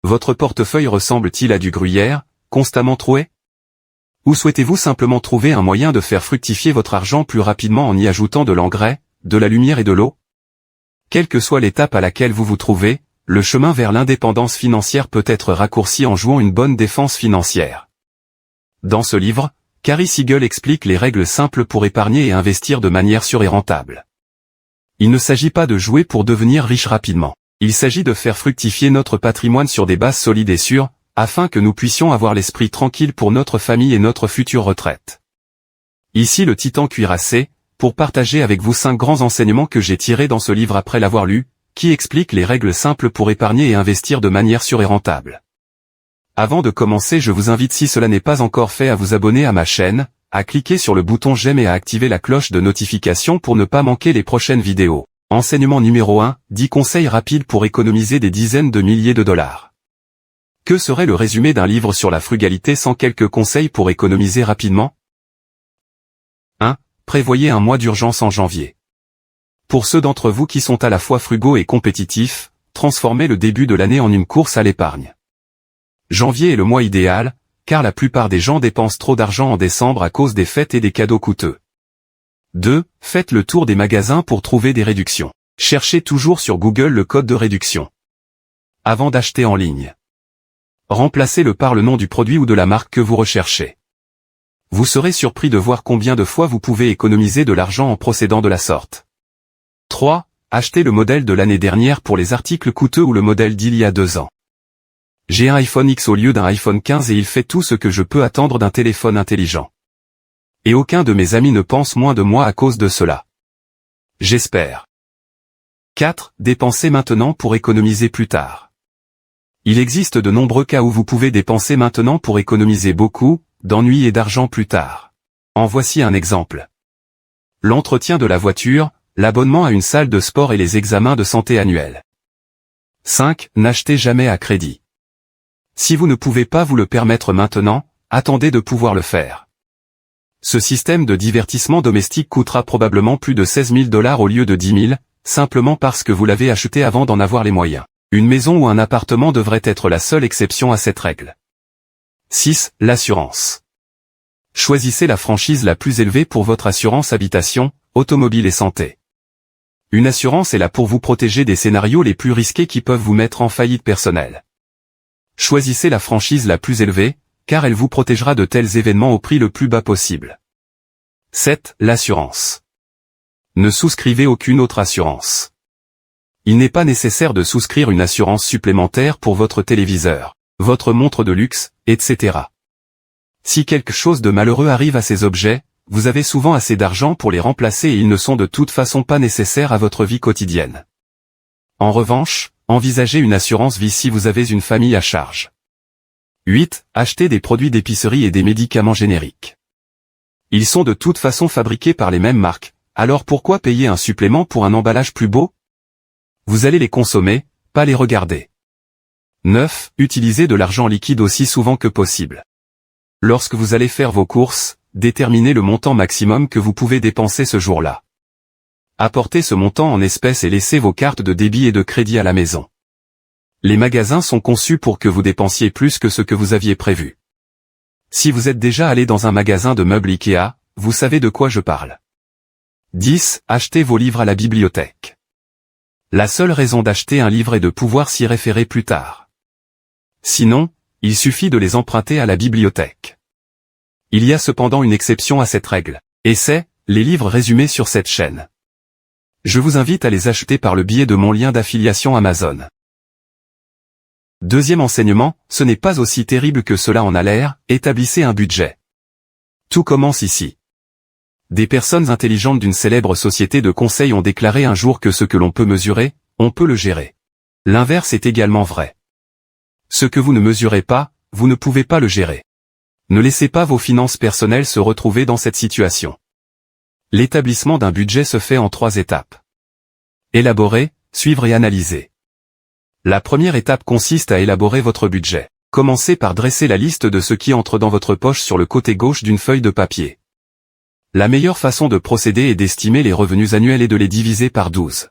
Votre portefeuille ressemble-t-il à du gruyère, constamment troué? Ou souhaitez-vous simplement trouver un moyen de faire fructifier votre argent plus rapidement en y ajoutant de l'engrais, de la lumière et de l'eau? Quelle que soit l'étape à laquelle vous vous trouvez, le chemin vers l'indépendance financière peut être raccourci en jouant une bonne défense financière. Dans ce livre, Carrie Siegel explique les règles simples pour épargner et investir de manière sûre et rentable. Il ne s'agit pas de jouer pour devenir riche rapidement. Il s'agit de faire fructifier notre patrimoine sur des bases solides et sûres, afin que nous puissions avoir l'esprit tranquille pour notre famille et notre future retraite. Ici le titan cuirassé, pour partager avec vous 5 grands enseignements que j'ai tirés dans ce livre après l'avoir lu, qui expliquent les règles simples pour épargner et investir de manière sûre et rentable. Avant de commencer, je vous invite, si cela n'est pas encore fait, à vous abonner à ma chaîne, à cliquer sur le bouton j'aime et à activer la cloche de notification pour ne pas manquer les prochaines vidéos. Enseignement numéro 1, 10 conseils rapides pour économiser des dizaines de milliers de dollars. Que serait le résumé d'un livre sur la frugalité sans quelques conseils pour économiser rapidement? 1. Prévoyez un mois d'urgence en janvier. Pour ceux d'entre vous qui sont à la fois frugaux et compétitifs, transformez le début de l'année en une course à l'épargne. Janvier est le mois idéal, car la plupart des gens dépensent trop d'argent en décembre à cause des fêtes et des cadeaux coûteux. 2. Faites le tour des magasins pour trouver des réductions. Cherchez toujours sur Google le code de réduction. Avant d'acheter en ligne. Remplacez-le par le nom du produit ou de la marque que vous recherchez. Vous serez surpris de voir combien de fois vous pouvez économiser de l'argent en procédant de la sorte. 3. Achetez le modèle de l'année dernière pour les articles coûteux ou le modèle d'il y a 2 ans. J'ai un iPhone X au lieu d'un iPhone 15 et il fait tout ce que je peux attendre d'un téléphone intelligent. Et aucun de mes amis ne pense moins de moi à cause de cela. J'espère. 4. Dépensez maintenant pour économiser plus tard. Il existe de nombreux cas où vous pouvez dépenser maintenant pour économiser beaucoup, d'ennui et d'argent plus tard. En voici un exemple. L'entretien de la voiture, l'abonnement à une salle de sport et les examens de santé annuels. 5. N'achetez jamais à crédit. Si vous ne pouvez pas vous le permettre maintenant, attendez de pouvoir le faire. Ce système de divertissement domestique coûtera probablement plus de 16 000 $ au lieu de 10 000, simplement parce que vous l'avez acheté avant d'en avoir les moyens. Une maison ou un appartement devrait être la seule exception à cette règle. 6. L'assurance. Choisissez la franchise la plus élevée pour votre assurance habitation, automobile et santé. Une assurance est là pour vous protéger des scénarios les plus risqués qui peuvent vous mettre en faillite personnelle. Choisissez la franchise la plus élevée, car elle vous protégera de tels événements au prix le plus bas possible. 7. L'assurance. Ne souscrivez aucune autre assurance. Il n'est pas nécessaire de souscrire une assurance supplémentaire pour votre téléviseur, votre montre de luxe, etc. Si quelque chose de malheureux arrive à ces objets, vous avez souvent assez d'argent pour les remplacer et ils ne sont de toute façon pas nécessaires à votre vie quotidienne. En revanche, envisagez une assurance vie si vous avez une famille à charge. 8. Achetez des produits d'épicerie et des médicaments génériques. Ils sont de toute façon fabriqués par les mêmes marques, alors pourquoi payer un supplément pour un emballage plus beau? Vous allez les consommer, pas les regarder. 9. Utilisez de l'argent liquide aussi souvent que possible. Lorsque vous allez faire vos courses, déterminez le montant maximum que vous pouvez dépenser ce jour-là. Apportez ce montant en espèces et laissez vos cartes de débit et de crédit à la maison. Les magasins sont conçus pour que vous dépensiez plus que ce que vous aviez prévu. Si vous êtes déjà allé dans un magasin de meubles Ikea, vous savez de quoi je parle. 10. Achetez vos livres à la bibliothèque. La seule raison d'acheter un livre est de pouvoir s'y référer plus tard. Sinon, il suffit de les emprunter à la bibliothèque. Il y a cependant une exception à cette règle, et c'est les livres résumés sur cette chaîne. Je vous invite à les acheter par le biais de mon lien d'affiliation Amazon. Deuxième enseignement, ce n'est pas aussi terrible que cela en a l'air, établissez un budget. Tout commence ici. Des personnes intelligentes d'une célèbre société de conseil ont déclaré un jour que ce que l'on peut mesurer, on peut le gérer. L'inverse est également vrai. Ce que vous ne mesurez pas, vous ne pouvez pas le gérer. Ne laissez pas vos finances personnelles se retrouver dans cette situation. L'établissement d'un budget se fait en 3 étapes. Élaborer, suivre et analyser. La première étape consiste à élaborer votre budget. Commencez par dresser la liste de ce qui entre dans votre poche sur le côté gauche d'une feuille de papier. La meilleure façon de procéder est d'estimer les revenus annuels et de les diviser par 12.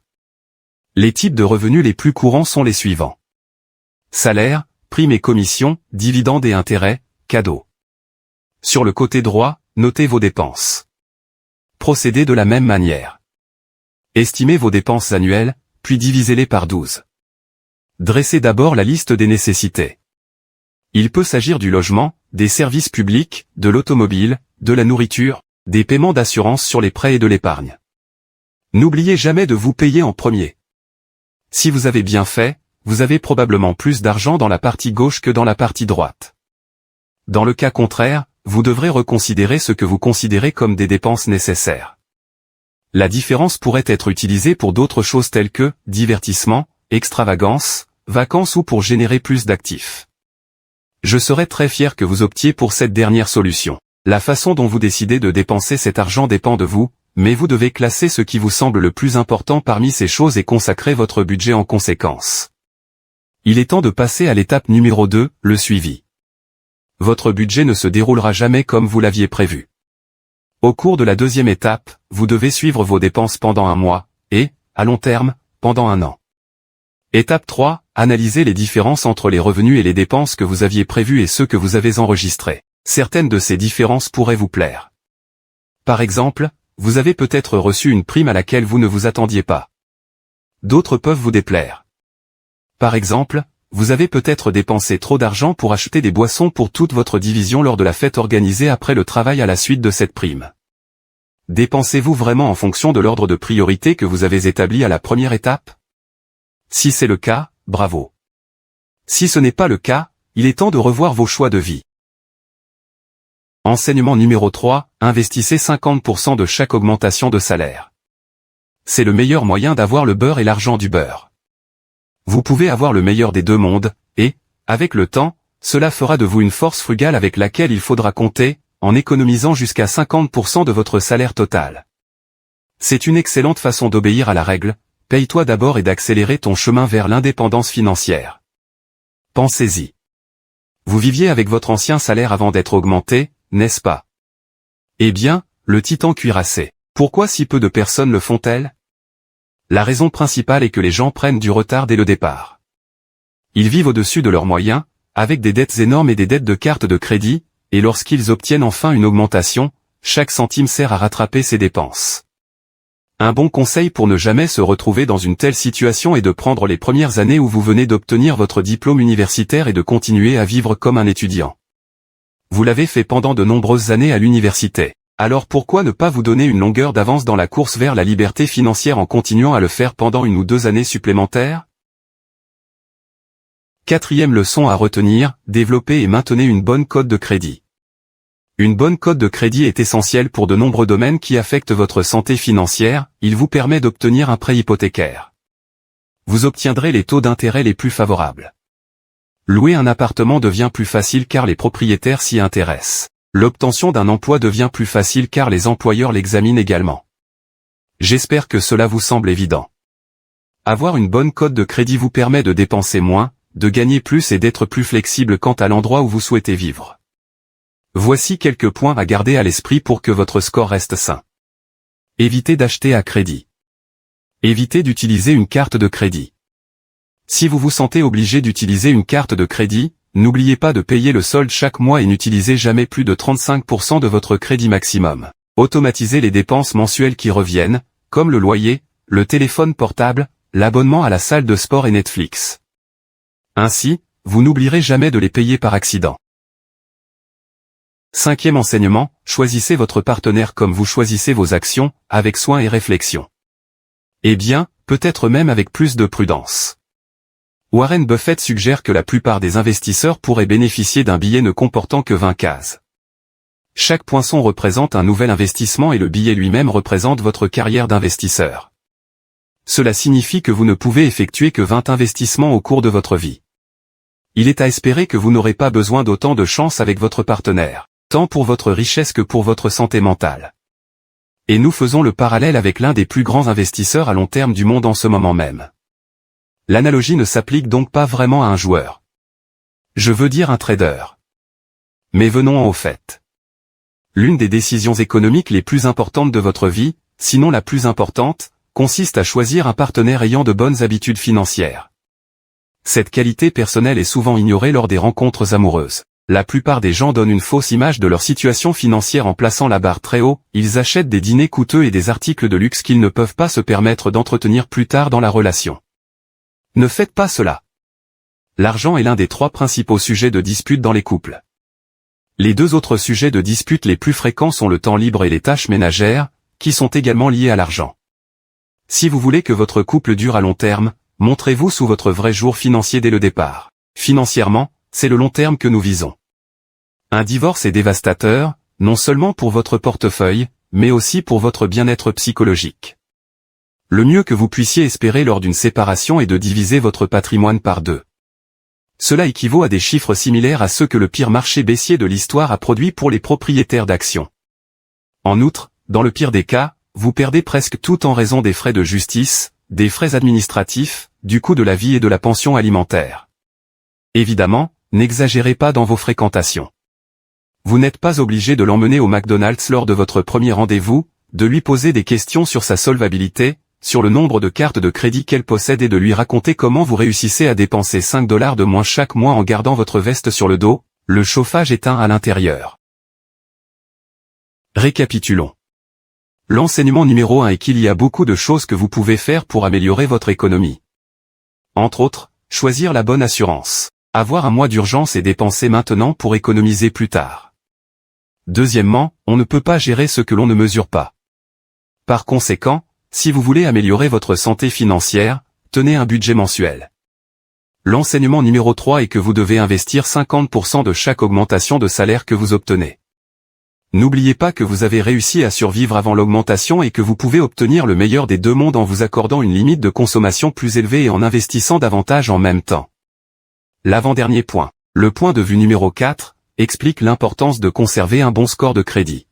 Les types de revenus les plus courants sont les suivants. Salaire, primes et commissions, dividendes et intérêts, cadeaux. Sur le côté droit, notez vos dépenses. Procédez de la même manière. Estimez vos dépenses annuelles, puis divisez-les par 12. Dressez d'abord la liste des nécessités. Il peut s'agir du logement, des services publics, de l'automobile, de la nourriture, des paiements d'assurance sur les prêts et de l'épargne. N'oubliez jamais de vous payer en premier. Si vous avez bien fait, vous avez probablement plus d'argent dans la partie gauche que dans la partie droite. Dans le cas contraire, vous devrez reconsidérer ce que vous considérez comme des dépenses nécessaires. La différence pourrait être utilisée pour d'autres choses telles que divertissement, extravagance, vacances ou pour générer plus d'actifs. Je serais très fier que vous optiez pour cette dernière solution. La façon dont vous décidez de dépenser cet argent dépend de vous, mais vous devez classer ce qui vous semble le plus important parmi ces choses et consacrer votre budget en conséquence. Il est temps de passer à l'étape numéro 2, le suivi. Votre budget ne se déroulera jamais comme vous l'aviez prévu. Au cours de la deuxième étape, vous devez suivre vos dépenses pendant un mois, et, à long terme, pendant un an. Étape 3, analysez les différences entre les revenus et les dépenses que vous aviez prévus et ceux que vous avez enregistrés. Certaines de ces différences pourraient vous plaire. Par exemple, vous avez peut-être reçu une prime à laquelle vous ne vous attendiez pas. D'autres peuvent vous déplaire. Par exemple, vous avez peut-être dépensé trop d'argent pour acheter des boissons pour toute votre division lors de la fête organisée après le travail à la suite de cette prime. Dépensez-vous vraiment en fonction de l'ordre de priorité que vous avez établi à la première étape? Si c'est le cas, bravo. Si ce n'est pas le cas, il est temps de revoir vos choix de vie. Enseignement numéro 3, investissez 50% de chaque augmentation de salaire. C'est le meilleur moyen d'avoir le beurre et l'argent du beurre. Vous pouvez avoir le meilleur des deux mondes, et, avec le temps, cela fera de vous une force frugale avec laquelle il faudra compter, en économisant jusqu'à 50% de votre salaire total. C'est une excellente façon d'obéir à la règle, paye-toi d'abord et d'accélérer ton chemin vers l'indépendance financière. Pensez-y. Vous viviez avec votre ancien salaire avant d'être augmenté, n'est-ce pas? Eh bien, le titan cuirassé. Pourquoi si peu de personnes le font-elles? La raison principale est que les gens prennent du retard dès le départ. Ils vivent au-dessus de leurs moyens, avec des dettes énormes et des dettes de cartes de crédit, et lorsqu'ils obtiennent enfin une augmentation, chaque centime sert à rattraper ses dépenses. Un bon conseil pour ne jamais se retrouver dans une telle situation est de prendre les premières années où vous venez d'obtenir votre diplôme universitaire et de continuer à vivre comme un étudiant. Vous l'avez fait pendant de nombreuses années à l'université. Alors pourquoi ne pas vous donner une longueur d'avance dans la course vers la liberté financière en continuant à le faire pendant 1 ou 2 années supplémentaires? Quatrième leçon à retenir, développez et maintenez une bonne cote de crédit. Une bonne cote de crédit est essentielle pour de nombreux domaines qui affectent votre santé financière, il vous permet d'obtenir un prêt hypothécaire. Vous obtiendrez les taux d'intérêt les plus favorables. Louer un appartement devient plus facile car les propriétaires s'y intéressent. L'obtention d'un emploi devient plus facile car les employeurs l'examinent également. J'espère que cela vous semble évident. Avoir une bonne cote de crédit vous permet de dépenser moins, de gagner plus et d'être plus flexible quant à l'endroit où vous souhaitez vivre. Voici quelques points à garder à l'esprit pour que votre score reste sain. Évitez d'acheter à crédit. Évitez d'utiliser une carte de crédit. Si vous vous sentez obligé d'utiliser une carte de crédit, n'oubliez pas de payer le solde chaque mois et n'utilisez jamais plus de 35% de votre crédit maximum. Automatisez les dépenses mensuelles qui reviennent, comme le loyer, le téléphone portable, l'abonnement à la salle de sport et Netflix. Ainsi, vous n'oublierez jamais de les payer par accident. Cinquième enseignement, choisissez votre partenaire comme vous choisissez vos actions, avec soin et réflexion. Eh bien, peut-être même avec plus de prudence. Warren Buffett suggère que la plupart des investisseurs pourraient bénéficier d'un billet ne comportant que 20 cases. Chaque poinçon représente un nouvel investissement et le billet lui-même représente votre carrière d'investisseur. Cela signifie que vous ne pouvez effectuer que 20 investissements au cours de votre vie. Il est à espérer que vous n'aurez pas besoin d'autant de chance avec votre partenaire, tant pour votre richesse que pour votre santé mentale. Et nous faisons le parallèle avec l'un des plus grands investisseurs à long terme du monde en ce moment même. L'analogie ne s'applique donc pas vraiment à un joueur. Je veux dire un trader. Mais venons au fait. L'une des décisions économiques les plus importantes de votre vie, sinon la plus importante, consiste à choisir un partenaire ayant de bonnes habitudes financières. Cette qualité personnelle est souvent ignorée lors des rencontres amoureuses. La plupart des gens donnent une fausse image de leur situation financière en plaçant la barre très haut, ils achètent des dîners coûteux et des articles de luxe qu'ils ne peuvent pas se permettre d'entretenir plus tard dans la relation. Ne faites pas cela. L'argent est l'un des 3 principaux sujets de dispute dans les couples. Les 2 autres sujets de dispute les plus fréquents sont le temps libre et les tâches ménagères, qui sont également liés à l'argent. Si vous voulez que votre couple dure à long terme, montrez-vous sous votre vrai jour financier dès le départ. Financièrement, c'est le long terme que nous visons. Un divorce est dévastateur, non seulement pour votre portefeuille, mais aussi pour votre bien-être psychologique. Le mieux que vous puissiez espérer lors d'une séparation est de diviser votre patrimoine par 2. Cela équivaut à des chiffres similaires à ceux que le pire marché baissier de l'histoire a produit pour les propriétaires d'actions. En outre, dans le pire des cas, vous perdez presque tout en raison des frais de justice, des frais administratifs, du coût de la vie et de la pension alimentaire. Évidemment, n'exagérez pas dans vos fréquentations. Vous n'êtes pas obligé de l'emmener au McDonald's lors de votre premier rendez-vous, de lui poser des questions sur sa solvabilité, sur le nombre de cartes de crédit qu'elle possède et de lui raconter comment vous réussissez à dépenser 5 $ de moins chaque mois en gardant votre veste sur le dos, le chauffage éteint à l'intérieur. Récapitulons. L'enseignement numéro 1 est qu'il y a beaucoup de choses que vous pouvez faire pour améliorer votre économie. Entre autres, choisir la bonne assurance. Avoir un mois d'urgence et dépenser maintenant pour économiser plus tard. Deuxièmement, on ne peut pas gérer ce que l'on ne mesure pas. Par conséquent, si vous voulez améliorer votre santé financière, tenez un budget mensuel. L'enseignement numéro 3 est que vous devez investir 50% de chaque augmentation de salaire que vous obtenez. N'oubliez pas que vous avez réussi à survivre avant l'augmentation et que vous pouvez obtenir le meilleur des 2 mondes en vous accordant une limite de consommation plus élevée et en investissant davantage en même temps. L'avant-dernier point, le point de vue numéro 4, explique l'importance de conserver un bon score de crédit.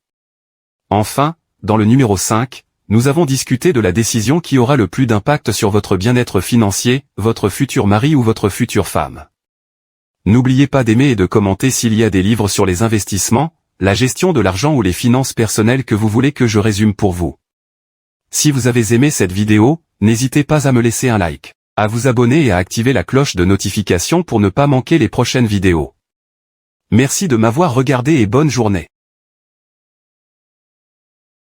Enfin, dans le numéro 5, nous avons discuté de la décision qui aura le plus d'impact sur votre bien-être financier, votre futur mari ou votre future femme. N'oubliez pas d'aimer et de commenter s'il y a des livres sur les investissements, la gestion de l'argent ou les finances personnelles que vous voulez que je résume pour vous. Si vous avez aimé cette vidéo, n'hésitez pas à me laisser un like, à vous abonner et à activer la cloche de notification pour ne pas manquer les prochaines vidéos. Merci de m'avoir regardé et bonne journée.